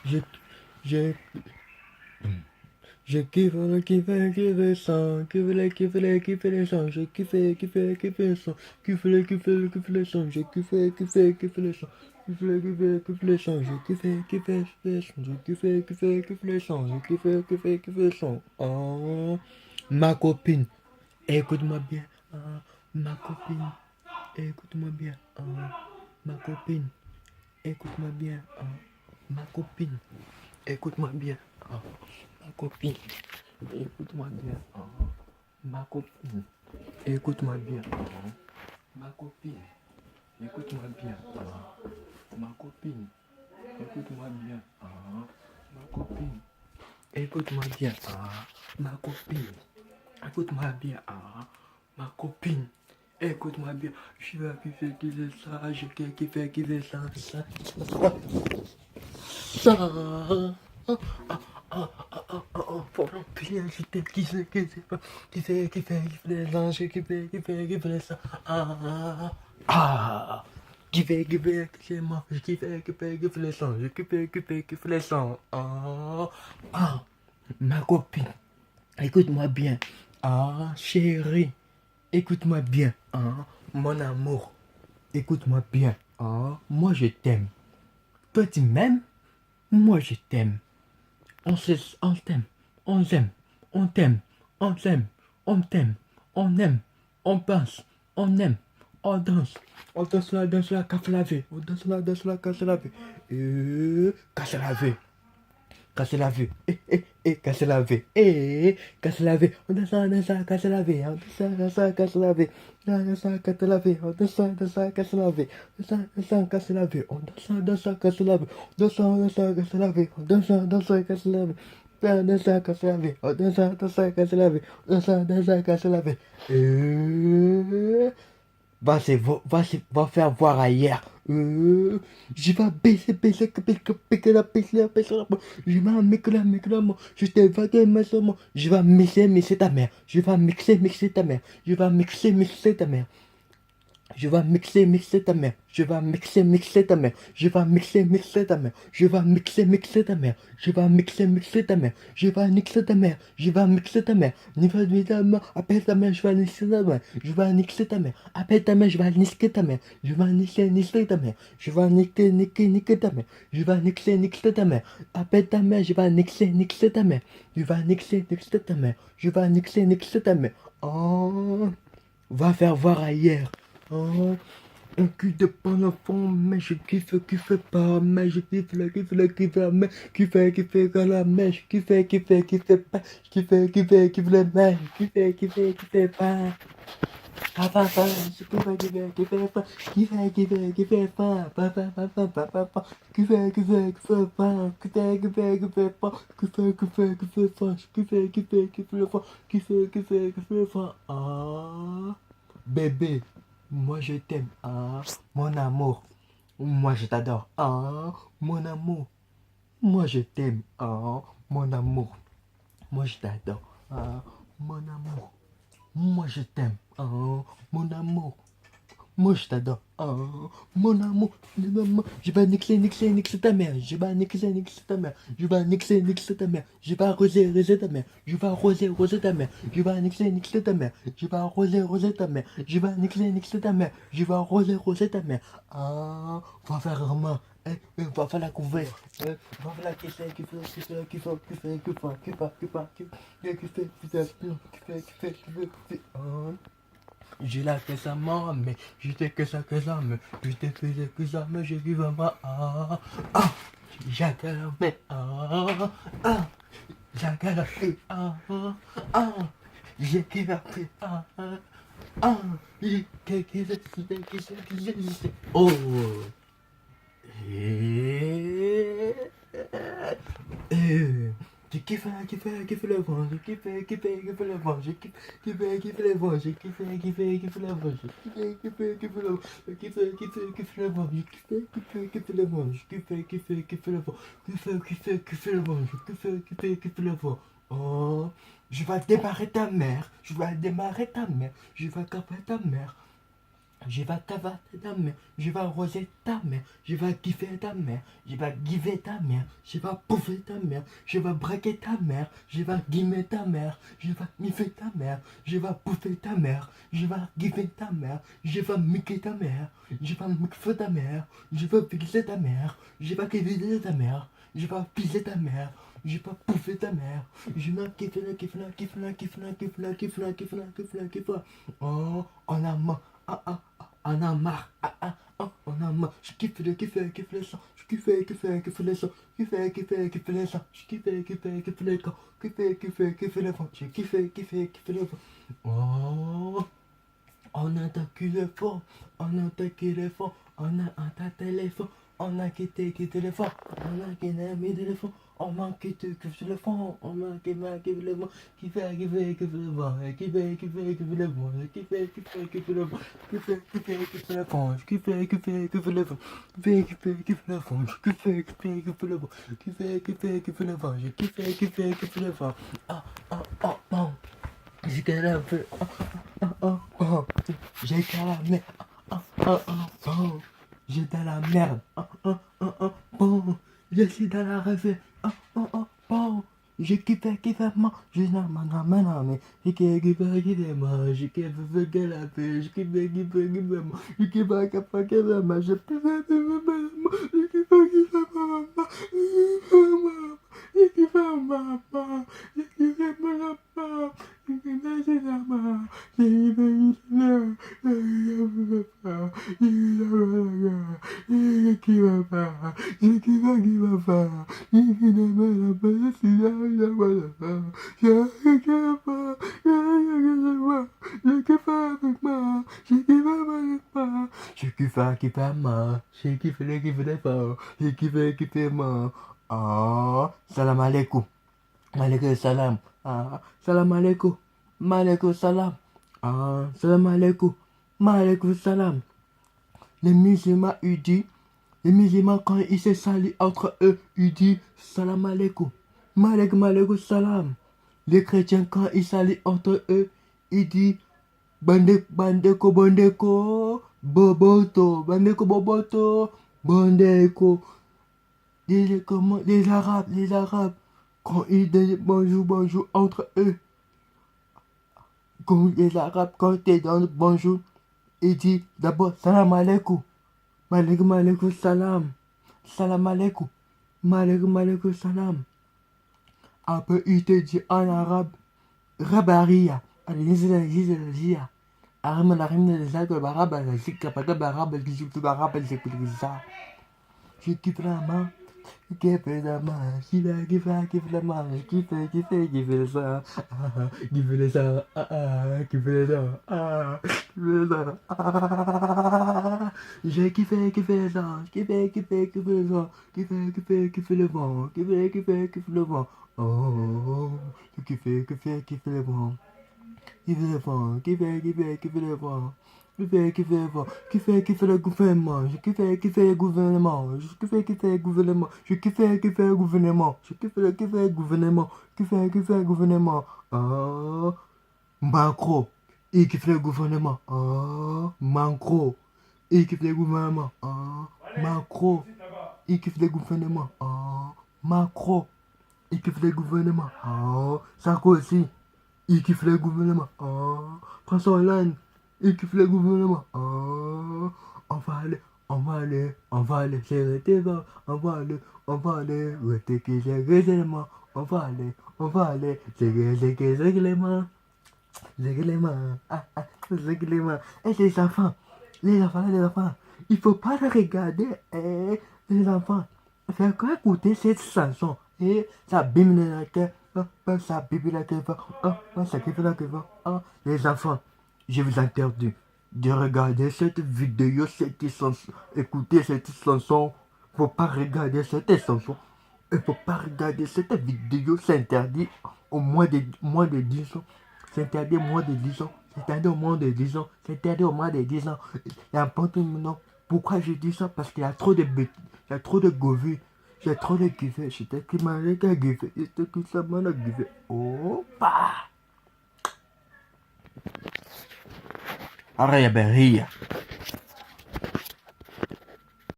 Je, je, je kiffe le son, kiffe le son, je kiffe le son, kiffe le son, je kiffe le son, kiffe le son, je kiffe le son, je kiffe le son, je kiffe le son. Oh, ma copine, écoute-moi bien, ah, ma copine, écoute-moi bien, ah, ma copine, écoute-moi bien, ah, ma copine, écoute-moi bien, ah, ma copine. Écoute-moi bien, hein. Ma copine. Écoute-moi bien, hein. Ma copine. Écoute-moi bien, hein. Ma copine. Écoute-moi bien, hein. Ma copine. Écoute-moi bien, hein. Ma copine. Écoute-moi bien, hein. Ma copine. Écoute-moi bien. Je vais kiffer ça. Je vais kiffer ça. Pour l'empire, je t'aime, qui sait pas, qui fait les anges, qui fait les ça. Qui fait, c'est moi, qui fait les anges, qui fait les anges. Ma copine, écoute-moi bien. Chérie, écoute-moi bien. Mon amour, écoute-moi bien. Moi je t'aime. Toi tu m'aimes, moi je t'aime. On t'aime, on t'aime, on t'aime, on t'aime, on t'aime, on aime, on pense, on aime, on danse la casse laver, on danse la casse laver, casse laver, casse laver, casse laver, casse laver, on danse la casse laver, on danse la casse laver, on danse la casse laver, on danse la casse laver, on danse la casse laver, on danse la casse laver, on danse la casse laver, on danse la casse laver. Danse la casse laver, on danse la casse laver, on danse la casse laver. Va faire voir ailleurs. Je vais baisser la. Je vais mixer la. Je te vais mixer la. Je vais mixer ta mère. Je vais mixer ta mère. Je vais mixer ta mère. Je vais mixer ta mère. Je vais mixer ta mère. Je vais mixer ta mère. Je vais mixer ta mère. Je vais mixer ta mère. Je vais mixer ta mère. Je vais mixer ta mère. Niveau de ta mère. Appelle ta mère. Je vais mixer ta mère. Je vais mixer ta mère. Appelle ta mère. Je vais mixer ta mère. Je vais mixer ta mère. Je vais niquer ta mère. Je vais mixer ta mère. Appelle ta mère. Je vais mixer ta mère. Je vais mixer ta mère. Je vais mixer ta mère. Oh, va faire voir ailleurs. Oh, un cul de bon enfant, mais je kiffe pas, mais je kiffe mais kiffe quand la mèche, kiffe pas, kiffe le mec, kiffe pas. Pa, pa, pa, je kiffe pas, kiffe pas, pa, pa, pa, pa, pa, pa, pa, kiffe pas, kiffe pas, kiffe pas, kiffe pas, bébé, moi je t'aime, mon amour, moi je t'adore, mon amour, moi je t'aime, mon amour, moi je t'adore, mon amour, moi je t'aime, mon amour, moi je t'adore. Mon amour, je vais nixer ta mère. Je vais nixer ta mère. Je vais nixer ta mère. Je vais arroser ta mère. Je vais arroser ta mère. Je vais nixer ta mère. Je vais arroser ta mère. Je vais nixer ta mère. Je vais arroser ta mère. Va faire vraiment. Va faire la couverte. Va faire la question qui j'ai la caisse à moi, mais j'étais que ça, mais j'étais que ça, mais je vivais pas. J'ai mais j'ai j'ai kiffé, j'ai kiffé, oh, et, j'ai kiffé le vent, j'ai kiffé le vent, j'ai kiffé le vent, j'ai kiffé le vent, j'ai kiffé le vent, j'ai kiffé le vent, j'ai kiffé le vent, j'ai kiffé le vent, kiffé le vent, j'ai kiffé le vent. Oh, je vais démarrer ta mère, je vais démarrer ta mère, je vais caper ta mère. Je vais cavater ta mère, je vais arroser ta mère, je vais kiffer ta mère, je vais giver ta mère, je vais bouffer ta mère, je vais braquer ta mère, je vais guimer ta mère, je vais miffer ta mère, je vais bouffer ta mère, je vais giver ta mère, je vais miquer ta mère, je vais mixer ta mère, je vais fixer ta mère, je vais kiffer ta mère, je vais pisser ta mère, je vais bouffer ta mère, je vais kiffer. Oh, on a marre. On a marre. On a marre. Je kiffe le sang. Je kiffe le sang. Je kiffe le sang. Je kiffe le sang. Kiffe le vent. Je kiffe le vent. Oh, on a attaqué le fond. On a attaqué le fond. On a attaqué le fond. On a quitté le fond. On a quitté le fond. On m'a quitté le fond. On m'a quitté le fond. Kiffe le vent. Kiffe le vent. Kiffe le vent. Kiffe le vent. Kiffe le vent. Kiffe le vent. Kiffe le vent. Kiffe le vent. Je kiffe le vent. Oh. J'ai qu'à la feu. Oh. J'ai qu'à la merde. Oh. J'ai dans la merde. Bon. Je suis dans la rêve. Bon. Je kiffe moi. Je n'ai mais je kiffe moi. Je kiffe la paix. Je kiffe moi. Je kiffe moi. Je kiffe moi. Je kiffe moi. Je kiffe maman, je kiffe maman, je kiffe maman, je kiffe moi. Ah, salam alaikum. Malaikum salam. Ah, salam alaikum. Malaikum salam. Ah, salam alaikum. Malaikum salam. Les musulmans, ils disent, les musulmans, quand ils se saluent entre eux, ils disent salam alaikum. Malaikum salam. Les chrétiens, quand ils saluent entre eux, ils disent bandeko, boboto, bandeko, boboto, bandeko. Les Arabes, quand ils disent bonjour entre eux, quand les Arabes, quand ils donnent bonjour, ils disent d'abord salam alaikum, malaikum salam, salam alaikum, malaikum salam. Après, ils te disent en arabe, rabaria, je kiffe la main. Je kiffe la main, kiffe la main, je kiffe le sang, kiffe le sang, kiffe le sang, kiffe le sang, j'ai kiffé le sang, kiffe le sang, kiffe le vent, kiffe le vent, oh, je kiffe le vent, kiffe le vent, kiffe le vent. Kiffe le gouvernement, je kiffe le gouvernement, je kiffe le gouvernement, je kiffe le gouvernement, je kiffe le gouvernement, kiffe le gouvernement, oh, Macron, il kiffe le gouvernement, oh, Macron, il kiffe le gouvernement, oh, Macron, il kiffe le gouvernement, oh, Macron, il kiffe le gouvernement, oh, Sarkozy, il kiffe le gouvernement, oh, François Hollande, il kiffe le gouvernement. Oh, on va aller, serrer tes bras. On va aller, rester les règlements. On va aller, serrer les règlements. Règlements. Et les enfants, il faut pas les regarder, les enfants. Faire quoi écouter cette chanson? Et ça bime la tête, ça bime la tête, ça kiffe la tête, les enfants. Je vous interdis de regarder cette vidéo, cette chanson, écouter cette chanson. Faut pas regarder cette chanson. Il faut pas regarder cette vidéo. C'est interdit au moins de 10 ans. C'est interdit au moins de 10 ans. C'est interdit au moins de 10 ans. C'est interdit au moins de 10 ans. N'importe maintenant. Pourquoi je dis ça? Parce qu'il y a trop de bêtises. Il y a trop de gouvets. J'ai trop de guivets. J'étais qui m'a guivé. J'étais qui ça m'a guivé. Oh, bah. Araya Beria.